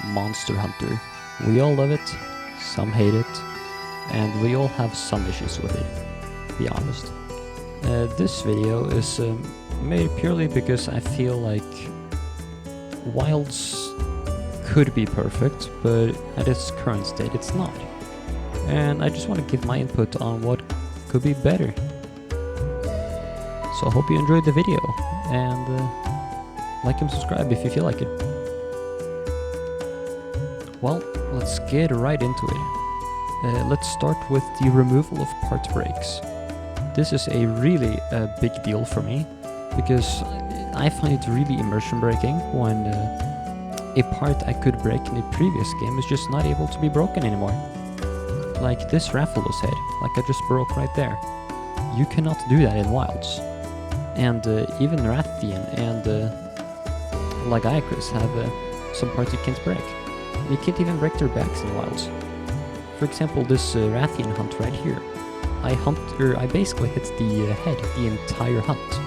Monster Hunter. We all love it, some hate it, and we all have some issues with it, to be honest. This video is made purely because I feel like Wilds could be perfect, but at its current state it's not. And I just want to give my input on what could be better. So I hope you enjoyed the video, and like and subscribe if you feel like it. Well, let's get right into it. Let's start with the removal of part breaks. This is a really big deal for me, because I find it really immersion breaking when a part I could break in a previous game is just not able to be broken anymore. Like this Rathalos head, like I just broke right there. You cannot do that in Wilds. And even Rathian and Lagiacrus have some parts you can't break. You can't even break their backs in Wilds. For example, this Rathian hunt right here. I basically hit the head the entire hunt.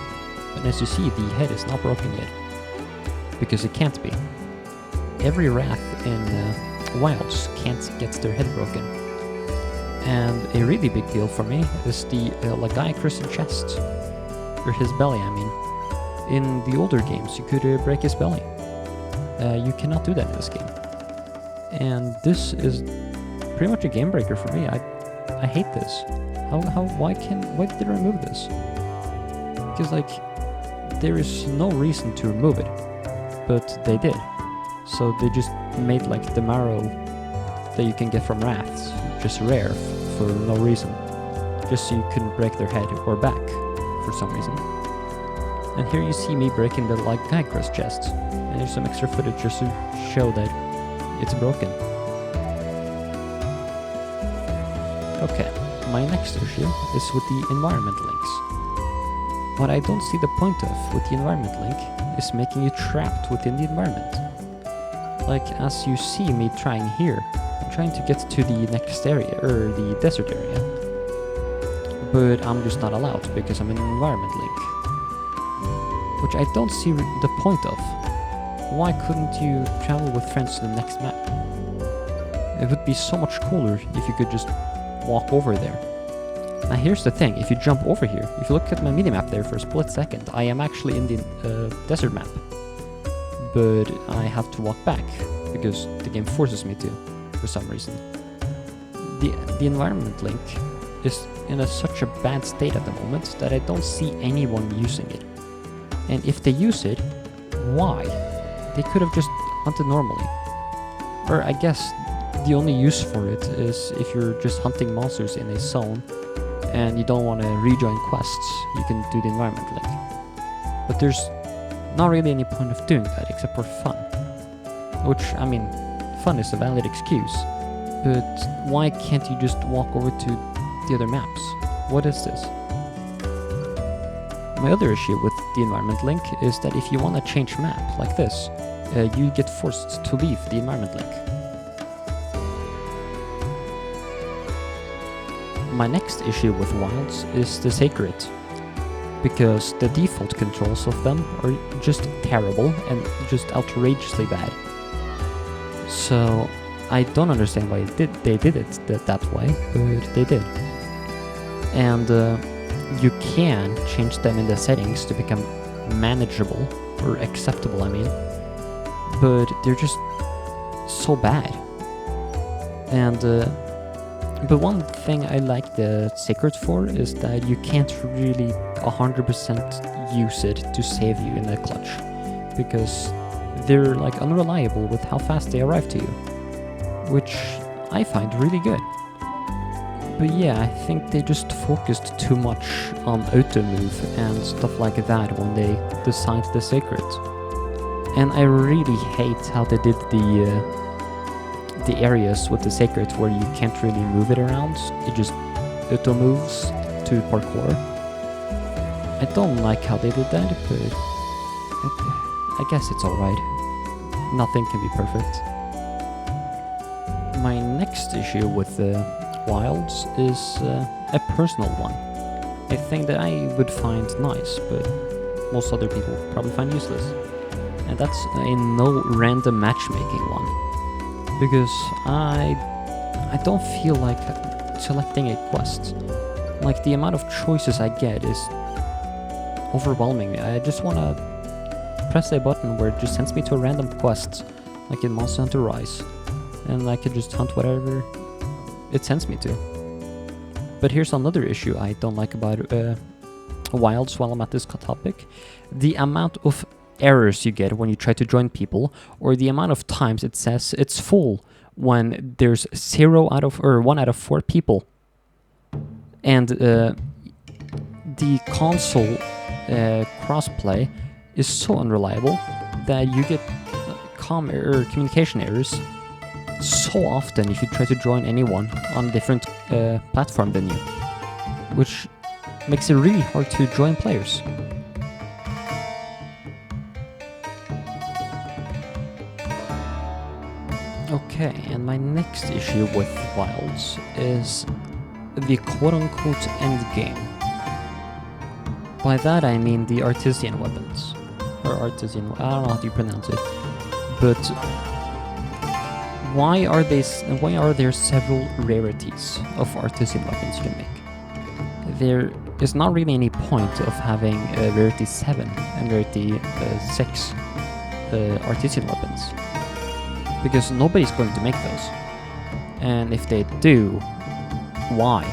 But as you see, the head is not broken yet. Because it can't be. Every Wrath in Wilds can't get their head broken. And a really big deal for me is the Lagiacrus chest. Or his belly, I mean. In the older games, you could break his belly. You cannot do that in this game. And this is pretty much a game breaker for me. I hate this. Why did they remove this? Because like, there is no reason to remove it, but they did. So they just made like the marrow that you can get from Wraths just rare for no reason. Just so you couldn't break their head or back for some reason. And here you see me breaking the Lagiacrus chest. And there's some extra footage just to show that it's broken. Okay, my next issue is with the environment links. What I don't see the point of with the environment link is making you trapped within the environment. Like, as you see me trying here, I'm trying to get to the next area, or the desert area. But I'm just not allowed because I'm in an environment link. Which I don't see the point of. Why couldn't you travel with friends to the next map? It would be so much cooler if you could just walk over there. Now here's the thing, if you jump over here, if you look at my minimap there for a split second, I am actually in the desert map. But I have to walk back, because the game forces me to, for some reason. The environment link is in such a bad state at the moment that I don't see anyone using it. And if they use it, why? They could have just hunted normally. Or I guess the only use for it is if you're just hunting monsters in a zone and you don't want to rejoin quests, you can do the environment link. But there's not really any point of doing that except for fun. Which, I mean, fun is a valid excuse. But why can't you just walk over to the other maps? What is this? My other issue with the environment link is that if you want to change map like this, you get forced to leave the environment link. My next issue with Wilds is the Sacred, because the default controls of them are just terrible and just outrageously bad. So I don't understand why they did it that way, but they did. And you can change them in the settings to become manageable, or acceptable I mean, but they're just so bad. And but one thing I like the Sacred for is that you can't really 100% use it to save you in the clutch, because they're like unreliable with how fast they arrive to you, which I find really good. But yeah, I think they just focused too much on auto move and stuff like that when they designed the Sacred. And I really hate how they did the areas with the Sacred where you can't really move it around. It just auto moves to parkour. I don't like how they did that, but I guess it's alright. Nothing can be perfect. My next issue with Wilds is a personal one. A thing that I would find nice, but most other people probably find useless. And that's a no random matchmaking one. because I don't feel like selecting a quest. Like, the amount of choices I get is overwhelming me. I just want to press a button where it just sends me to a random quest, like in Monster Hunter Rise, and I can just hunt whatever it sends me to. But here's another issue I don't like about Wilds while I'm at this topic. The amount of errors you get when you try to join people, or the amount of times it says it's full when there's 1 out of 4 people. And the console crossplay is so unreliable that you get communication errors so often if you try to join anyone on a different platform than you, which makes it really hard to join players. Okay, and my next issue with Wilds is the quote-unquote endgame. By that I mean the artisan weapons. Or artisan, I don't know how to pronounce it. But why are there several rarities of artisan weapons you can make? There is not really any point of having rarity 7 and rarity 6 artisan weapons, because nobody's going to make those. And if they do, why?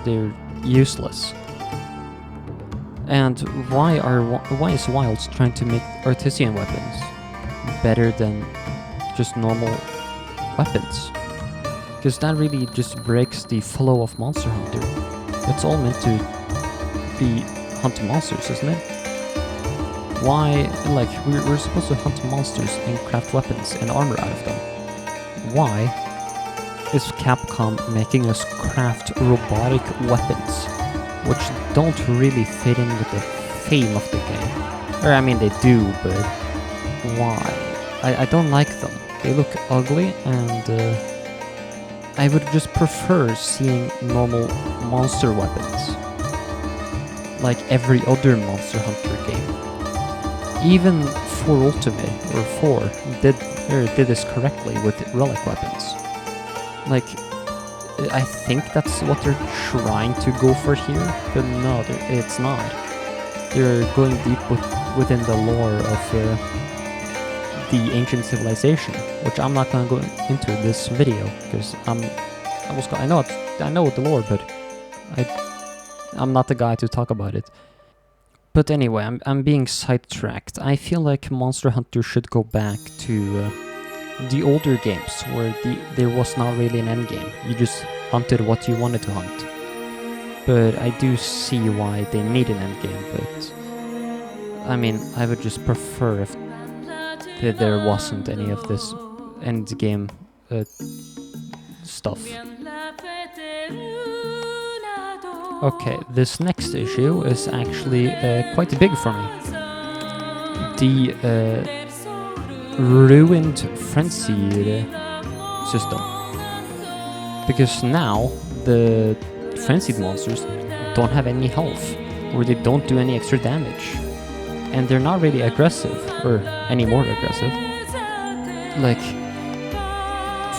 They're useless. And why is Wilds trying to make artisan weapons better than just normal weapons? Because that really just breaks the flow of Monster Hunter. It's all meant to be hunt monsters, isn't it? Why, like, we're supposed to hunt monsters and craft weapons and armor out of them. Why is Capcom making us craft robotic weapons, which don't really fit in with the theme of the game? Or, I mean, they do, but why? I don't like them. They look ugly, and I would just prefer seeing normal monster weapons, like every other Monster Hunter game. Even 4 Ultimate, or 4, did this correctly with relic weapons. Like, I think that's what they're trying to go for here, but no, it's not. They're going deep within the lore of the ancient civilization, which I'm not gonna go into this video because I know the lore, but I'm not the guy to talk about it. But anyway, I'm being sidetracked. I feel like Monster Hunter should go back to the older games where there was not really an end game. You just hunted what you wanted to hunt. But I do see why they need an end game, but I mean, I would just prefer if there wasn't any of this end game stuff. Okay, this next issue is actually quite big for me. The ruined frenzied system. Because now the frenzied monsters don't have any health, or they don't do any extra damage. And they're not really aggressive, or any more aggressive. Like,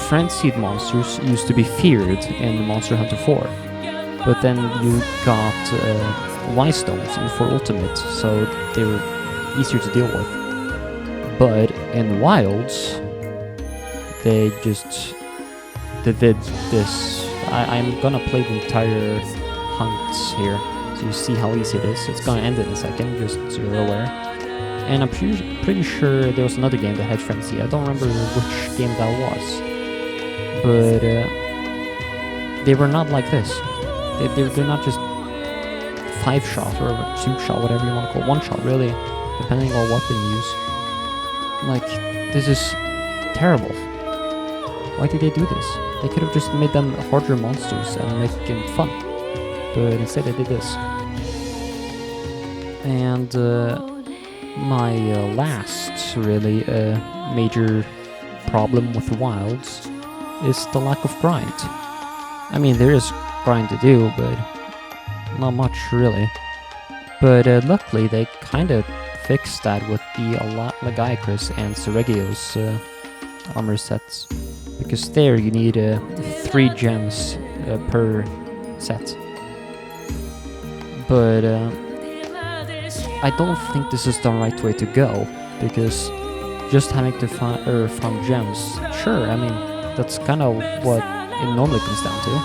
frenzied monsters used to be feared in Monster Hunter 4. But then you got Wise Stones in 4 Ultimate, so they were easier to deal with. But in Wilds, they did this. I'm gonna play the entire hunt here, so you see how easy it is. It's gonna end in a second, just so you're aware. And I'm pretty sure there was another game that had Frenzy. I don't remember which game that was. But they were not like this. They're not just 5-shot or 2-shot, whatever you want to call it. 1-shot, really, depending on what weapon you use. Like, this is terrible. Why did they do this? They could have just made them harder monsters and make them fun. But instead they did this. And my last, really, major problem with Wilds is the lack of grind. I mean, there is grind to do, but not much, really. But luckily, they kind of fixed that with the Lagiacrus and Seregio's armor sets. because there you need 3 gems per set. But I don't think this is the right way to go, because just having to farm gems, sure, I mean, that's kind of what it normally comes down to,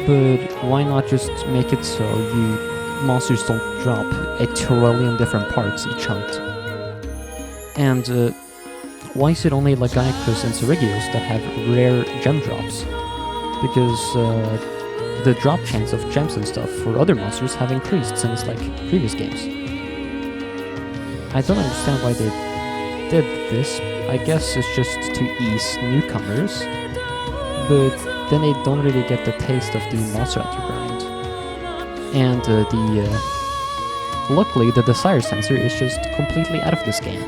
but why not just make it so monsters don't drop a trillion different parts each hunt? And why is it only Lagiacrus and Seregios that have rare gem drops? Because the drop chance of gems and stuff for other monsters have increased since previous games. I don't understand why they did this. I guess it's just to ease newcomers, but then they don't really get the taste of the Monster Hunter grind. And luckily the Desire Sensor is just completely out of this game,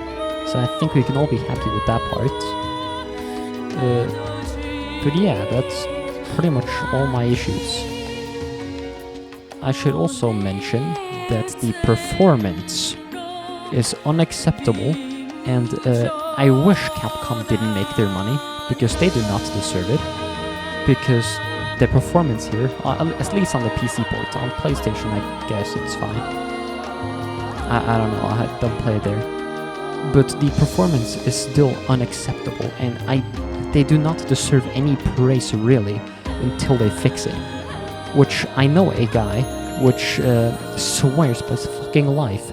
so I think we can all be happy with that part. But yeah, that's pretty much all my issues. I should also mention that the performance is unacceptable, and I wish Capcom didn't make their money, because they do not deserve it. Because the performance here, at least on the PC port, on PlayStation I guess it's fine. I don't know, I don't play there. But the performance is still unacceptable, and they do not deserve any praise really until they fix it. Which I know a guy which swears by his fucking life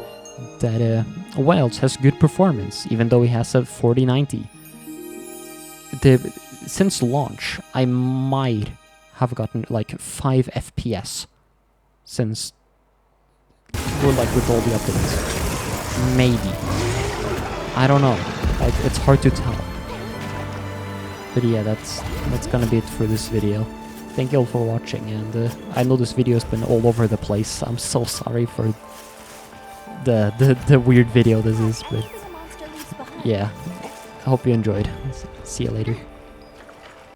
that Wilds has good performance, even though he has a 4090. Since launch, I might have gotten 5 FPS since, with all the updates. Maybe. I don't know. It's hard to tell. But yeah, that's gonna be it for this video. Thank you all for watching, and I know this video has been all over the place. I'm so sorry for the weird video this is, but yeah, I hope you enjoyed. See you later.